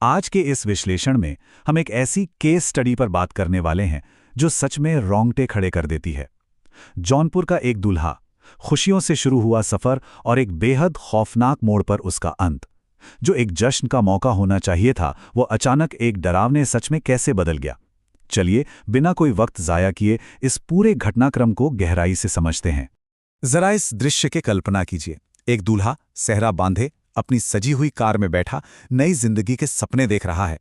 आज के इस विश्लेषण में हम एक ऐसी केस स्टडी पर बात करने वाले हैं जो सच में रोंगटे खड़े कर देती है। जौनपुर का एक दूल्हा, खुशियों से शुरू हुआ सफर और एक बेहद खौफनाक मोड़ पर उसका अंत। जो एक जश्न का मौका होना चाहिए था, वो अचानक एक डरावने सच में कैसे बदल गया। चलिए बिना कोई वक्त जाया किए इस पूरे घटनाक्रम को गहराई से समझते हैं। जरा इस दृश्य की कल्पना कीजिए। एक दूल्हा सेहरा बांधे अपनी सजी हुई कार में बैठा नई जिंदगी के सपने देख रहा है।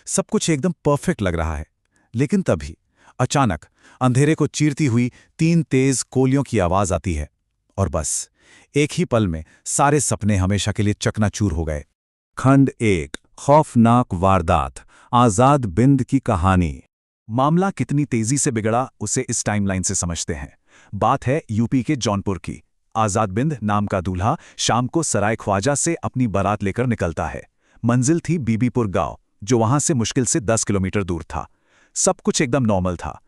सब कुछ एकदम परफेक्ट लग रहा है, लेकिन तभी अचानक अंधेरे को चीरती हुई 3 तेज गोलियों की आवाज आती है और बस एक ही पल में सारे सपने हमेशा के लिए चकनाचूर हो गए। खंड 1, खौफनाक वारदात, आजाद बिंद की कहानी। मामला कितनी तेजी से बिगड़ा उसे इस टाइमलाइन से समझते हैं। बात है यूपी के जौनपुर की। आजाद बिंद नाम का दूल्हा शाम को सराय ख्वाजा से अपनी बारात लेकर निकलता है। मंजिल थी बीबीपुर गांव, जो वहां से मुश्किल से 10 किलोमीटर दूर था। सब कुछ एकदम नॉर्मल था,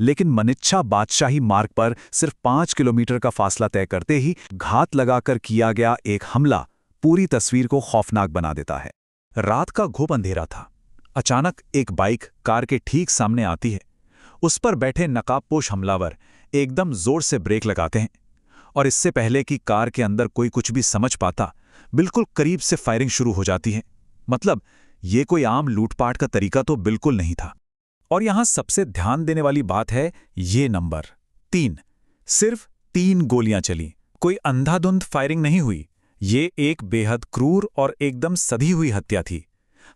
लेकिन मनिच्छा बादशाही मार्ग पर सिर्फ 5 किलोमीटर का फासला तय करते ही घात लगाकर किया गया एक हमला पूरी तस्वीर को खौफनाक बना देता है। रात का घुप अंधेरा था। अचानक एक बाइक कार के ठीक सामने आती है। उस पर बैठे नकाबपोश हमलावर एकदम जोर से ब्रेक लगाते हैं और इससे पहले कि कार के अंदर कोई कुछ भी समझ पाता, बिल्कुल करीब से फायरिंग शुरू हो जाती है। मतलब ये कोई आम लूटपाट का तरीका तो बिल्कुल नहीं था। और यहां सबसे ध्यान देने वाली बात है ये नंबर 3। सिर्फ 3 गोलियां चली, कोई अंधाधुंध फायरिंग नहीं हुई। ये एक बेहद क्रूर और एकदम सधी हुई हत्या थी।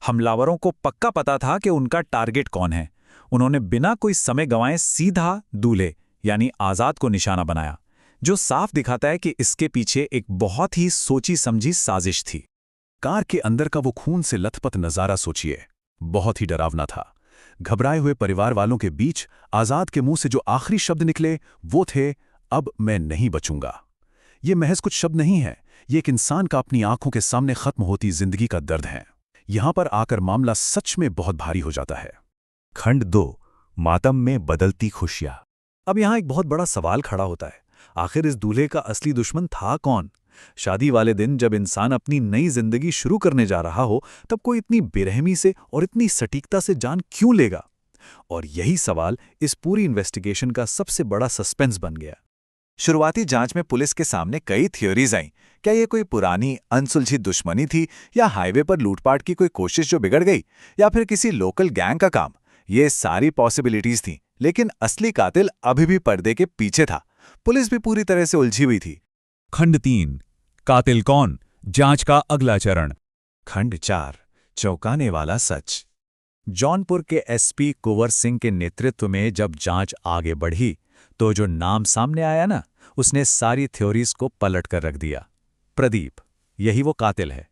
हमलावरों को पक्का पता था कि उनका टारगेट कौन है। उन्होंने बिना कोई समय गंवाए सीधा दूल्हे यानी आजाद को निशाना बनाया, जो साफ दिखाता है कि इसके पीछे एक बहुत ही सोची समझी साजिश थी। कार के अंदर का वो खून से लथपथ नजारा सोचिए, बहुत ही डरावना था। घबराए हुए परिवार वालों के बीच आजाद के मुंह से जो आखिरी शब्द निकले वो थे, अब मैं नहीं बचूंगा। ये महज कुछ शब्द नहीं है, ये एक इंसान का अपनी आंखों के सामने खत्म होती जिंदगी का दर्द है। यहां पर आकर मामला सच में बहुत भारी हो जाता है। खंड 2, मातम में बदलती खुशियां। अब यहां एक बहुत बड़ा सवाल खड़ा होता है, आखिर इस दूल्हे का असली दुश्मन था कौन? शादी वाले दिन जब इंसान अपनी नई जिंदगी शुरू करने जा रहा हो, तब कोई इतनी बेरहमी से और इतनी सटीकता से जान क्यों लेगा? और यही सवाल इस पूरी इन्वेस्टिगेशन का सबसे बड़ा सस्पेंस बन गया। शुरुआती जांच में पुलिस के सामने कई थ्योरीज आईं। क्या ये कोई पुरानी अनसुलझी दुश्मनी थी, या हाईवे पर लूटपाट की कोई कोशिश जो बिगड़ गई, या फिर किसी लोकल गैंग का काम? ये सारी पॉसिबिलिटीज थीं, लेकिन असली कातिल अभी भी पर्दे के पीछे था। पुलिस भी पूरी तरह से उलझी हुई थी। खंड 3, कातिल कौन, जांच का अगला चरण। खंड 4, चौंकाने वाला सच। जौनपुर के एसपी कुंवर सिंह के नेतृत्व में जब जांच आगे बढ़ी, तो जो नाम सामने आया ना, उसने सारी थ्योरीज को पलट कर रख दिया। प्रदीप, यही वो कातिल है।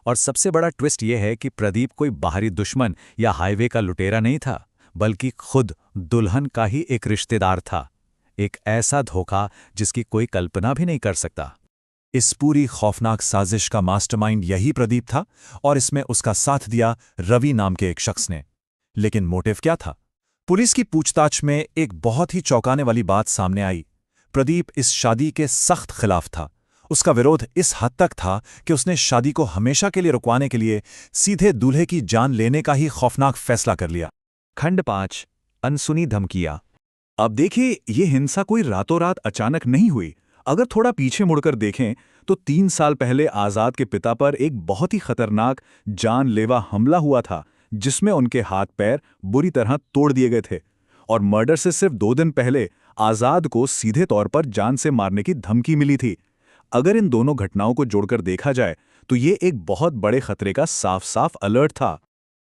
और सबसे बड़ा ट्विस्ट यह है कि प्रदीप कोई बाहरी दुश्मन या हाईवे का लुटेरा नहीं था, बल्कि खुद दुल्हन का ही एक रिश्तेदार था। एक ऐसा धोखा जिसकी कोई कल्पना भी नहीं कर सकता। इस पूरी खौफनाक साजिश का मास्टरमाइंड यही प्रदीप था, और इसमें उसका साथ दिया रवि नाम के एक शख्स ने। लेकिन मोटिव क्या था? पुलिस की पूछताछ में एक बहुत ही चौंकाने वाली बात सामने आई। प्रदीप इस शादी के सख्त खिलाफ था। उसका विरोध इस हद तक था कि उसने शादी को हमेशा के लिए रुकवाने के लिए सीधे दूल्हे की जान लेने का ही खौफनाक फैसला कर लिया। खंड 5, अनसुनी धमकियां। अब देखिए, ये हिंसा कोई रातों रात अचानक नहीं हुई। अगर थोड़ा पीछे मुड़कर देखें तो 3 साल पहले आजाद के पिता पर एक बहुत ही खतरनाक जानलेवा हमला हुआ था, जिसमें उनके हाथ पैर बुरी तरह तोड़ दिए गए थे। और मर्डर से सिर्फ 2 दिन पहले आजाद को सीधे तौर पर जान से मारने की धमकी मिली थी। अगर इन दोनों घटनाओं को जोड़कर देखा जाए तो ये एक बहुत बड़े खतरे का साफ साफ अलर्ट था।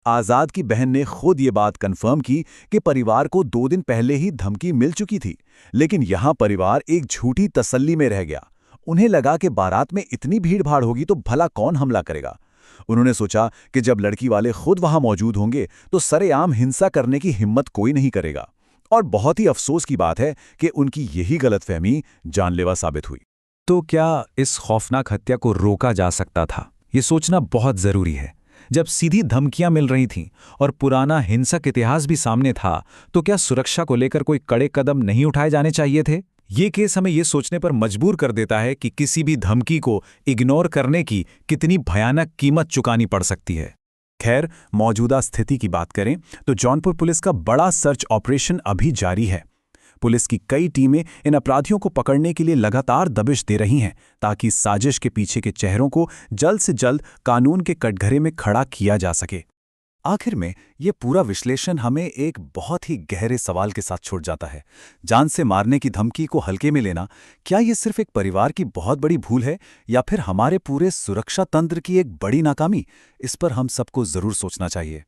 आजाद की बहन ने खुद ये बात कंफर्म की कि परिवार को 2 दिन पहले ही धमकी मिल चुकी थी, लेकिन यहां परिवार एक झूठी तसल्ली में रह गया। उन्हें लगा कि बारात में इतनी भीड़ भाड़ होगी तो भला कौन हमला करेगा। उन्होंने सोचा कि जब लड़की वाले खुद वहां मौजूद होंगे तो सरेआम हिंसा करने की हिम्मत कोई नहीं करेगा। और बहुत ही अफसोस की बात है कि उनकी यही गलतफहमी जानलेवा साबित हुई। तो क्या इस खौफनाक हत्या को रोका जा सकता था? ये सोचना बहुत जरूरी है। जब सीधी धमकियां मिल रही थीं और पुराना हिंसक इतिहास भी सामने था, तो क्या सुरक्षा को लेकर कोई कड़े कदम नहीं उठाए जाने चाहिए थे? ये केस हमें ये सोचने पर मजबूर कर देता है कि किसी भी धमकी को इग्नोर करने की कितनी भयानक कीमत चुकानी पड़ सकती है। खैर, मौजूदा स्थिति की बात करें तो जौनपुर पुलिस का बड़ा सर्च ऑपरेशन अभी जारी है। पुलिस की कई टीमें इन अपराधियों को पकड़ने के लिए लगातार दबिश दे रही हैं ताकि साजिश के पीछे के चेहरों को जल्द से जल्द कानून के कटघरे में खड़ा किया जा सके। आखिर में ये पूरा विश्लेषण हमें एक बहुत ही गहरे सवाल के साथ छोड़ जाता है। जान से मारने की धमकी को हल्के में लेना, क्या ये सिर्फ एक परिवार की बहुत बड़ी भूल है या फिर हमारे पूरे सुरक्षा तंत्र की एक बड़ी नाकामी? इस पर हम सबको जरूर सोचना चाहिए।